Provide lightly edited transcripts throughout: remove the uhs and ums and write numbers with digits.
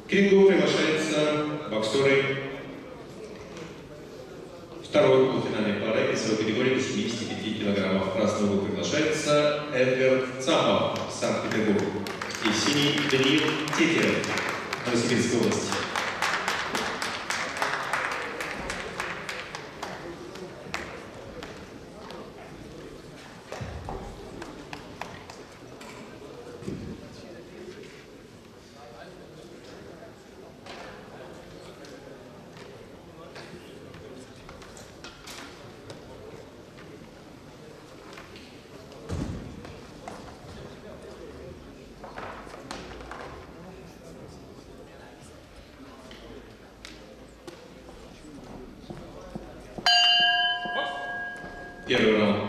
К рингу приглашаются боксеры второй полуфинальной пары весовой категории до 75 кг. В красный угол приглашается Эдгард Цамов, Санкт-Петербург, и в синий Даниил Тетерев, Новосибирская область. Первый раунд.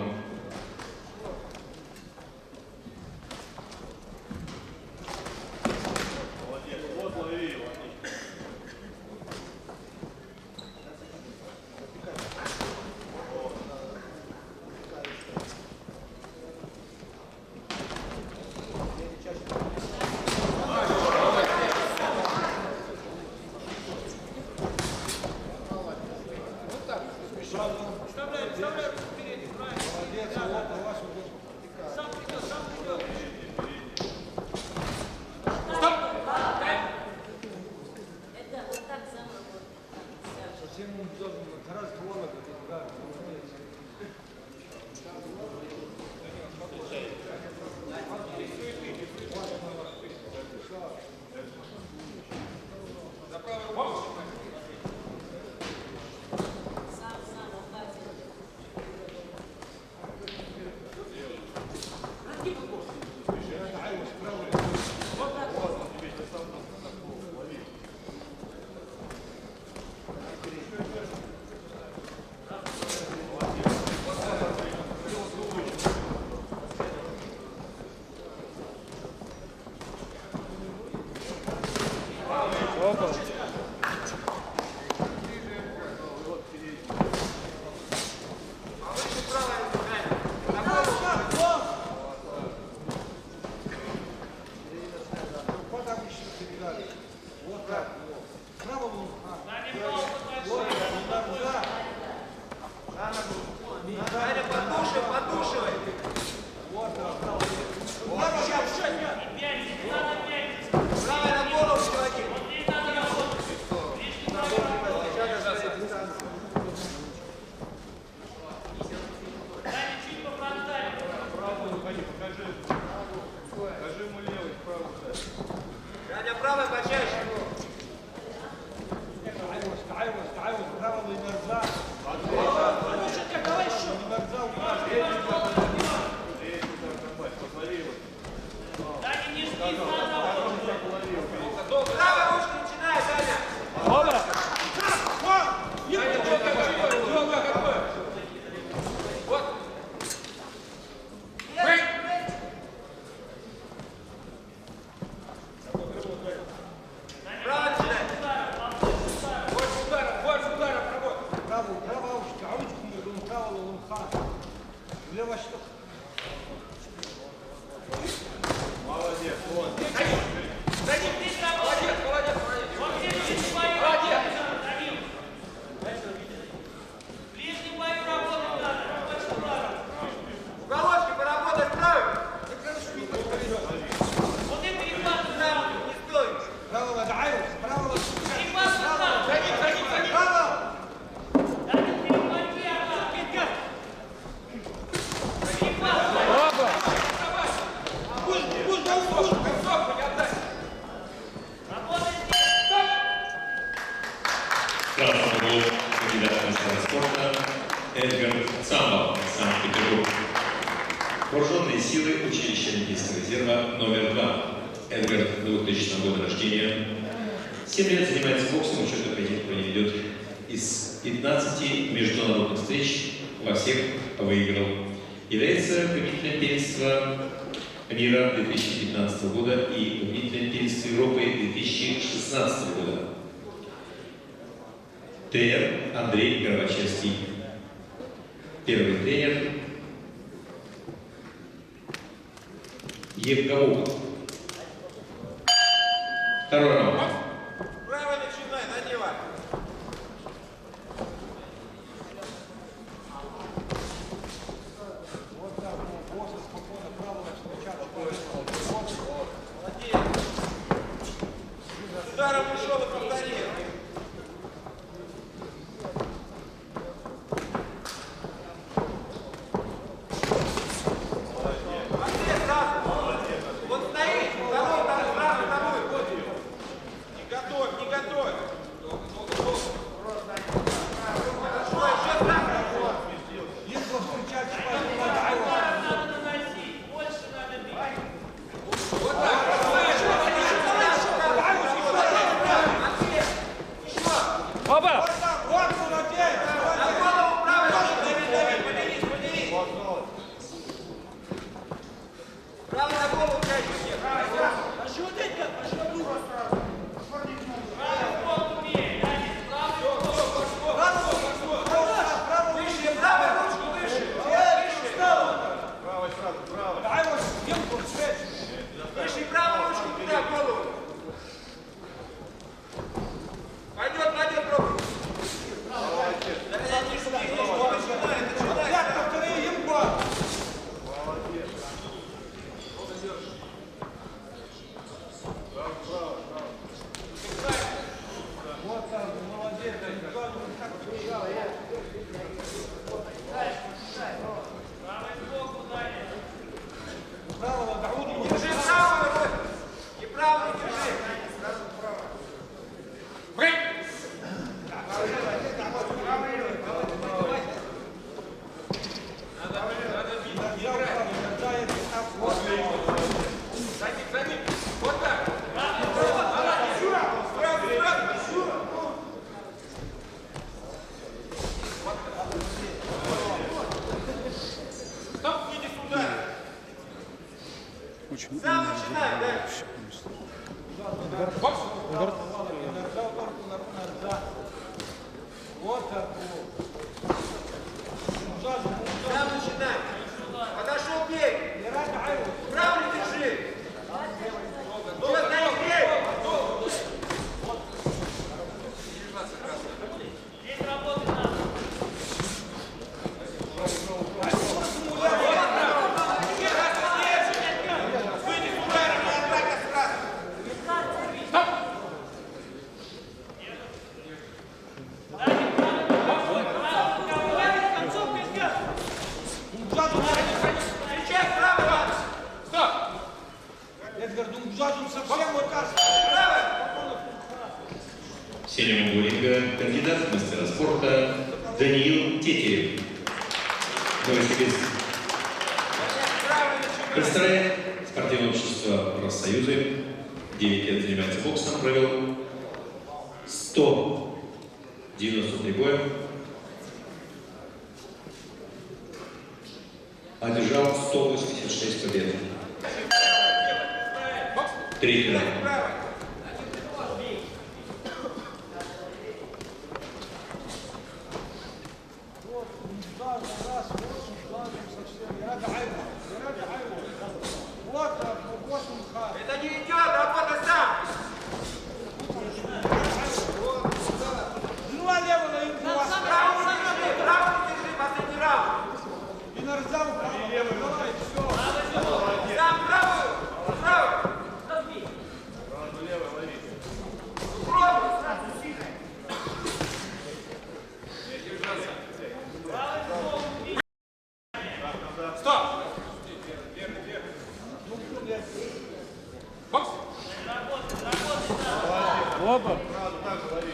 Эдгард Цамов, Санкт-Петербург. Вооруженные силы училища Олимпийского резерва номер 2. Эдгард 2000 года рождения. 7 лет занимается боксом, учет аккредитирования ведет из 15 международных встреч, во всех выиграл. Является победителем первенства мира 2015 года и победителем первенства Европы 2016 года. Тренер Андрей Горбачевский. Первый тренер Евгавук. Второй раунд. ударом пришел и повторил. В синем углу ринга кандидат в мастера спорта Даниил Тетерев. Новосибирск. Представляет спортивное общество Профсоюзы. 9 лет занимается боксом, провел 193 боя. Одержал 186 побед. 3 раунд. Это не идет, работа сам! Право держи, последний раунд! И на раздел левый, все! Сам правую! Правую! Сразу левый лови! Пробуй, сразу сильно! Не держаться! Стоп! Бокс! Опа! Сразу так же лови!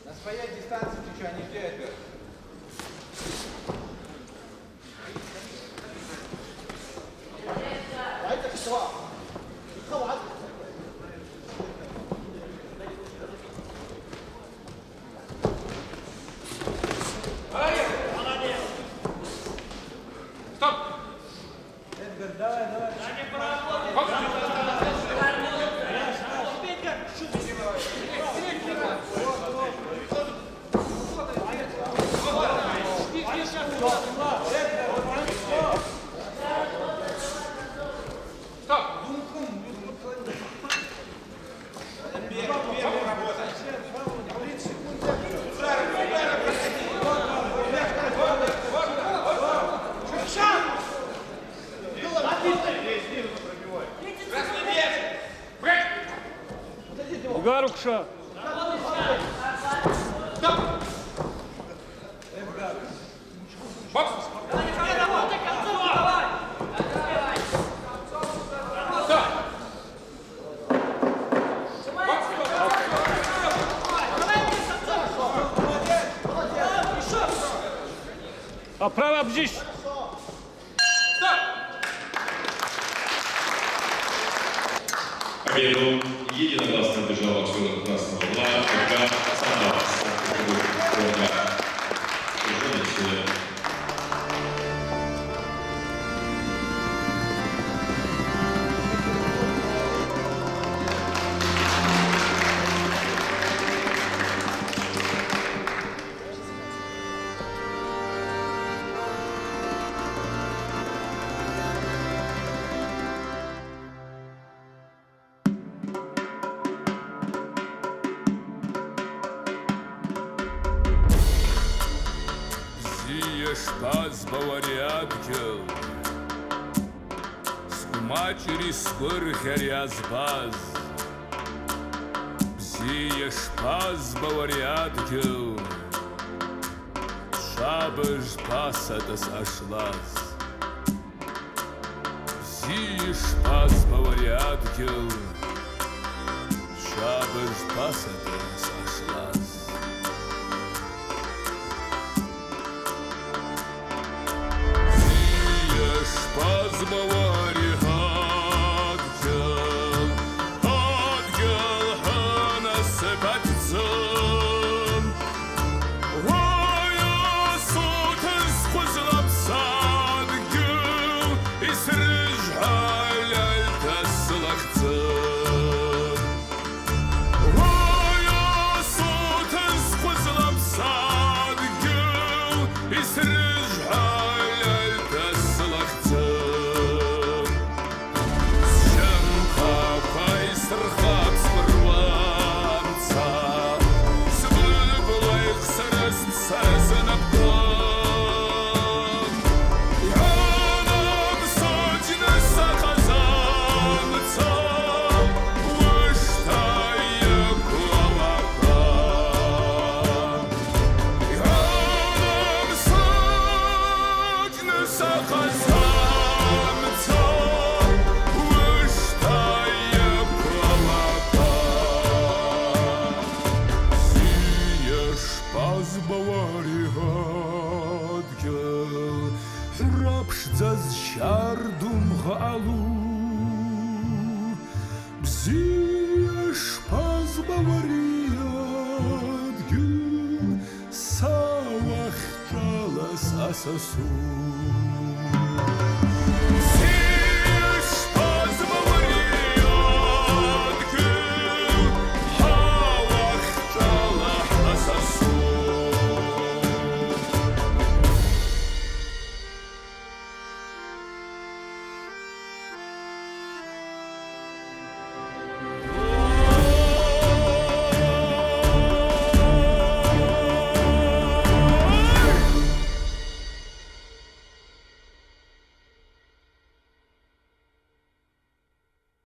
На своей дистанции сейчас не жди это. Стоп! Стоп! Гарукша. Бокс! А право бжись. Победу единогласно одержал боксер красного угла ФК «Самара» Санкт-Петербург. Вооруженные силы. Шпаз бавариадгел Скумачери сквырхер язбаз Бзия шпаз бавариадгел Шабыш пасатас ашлаз Бзия шпаз бавариадгел Шабыш пасатас ашлаз Позбавари ангел, ангел насыпаться. Вая сутен сквозлапса ангел, и срежаля таслахца. Вая сутен сквозлапса ангел, и срежаля таслахца. Rapszdzas siardum ghalu Bziesh paz bavariad gül Sawach chalas asasun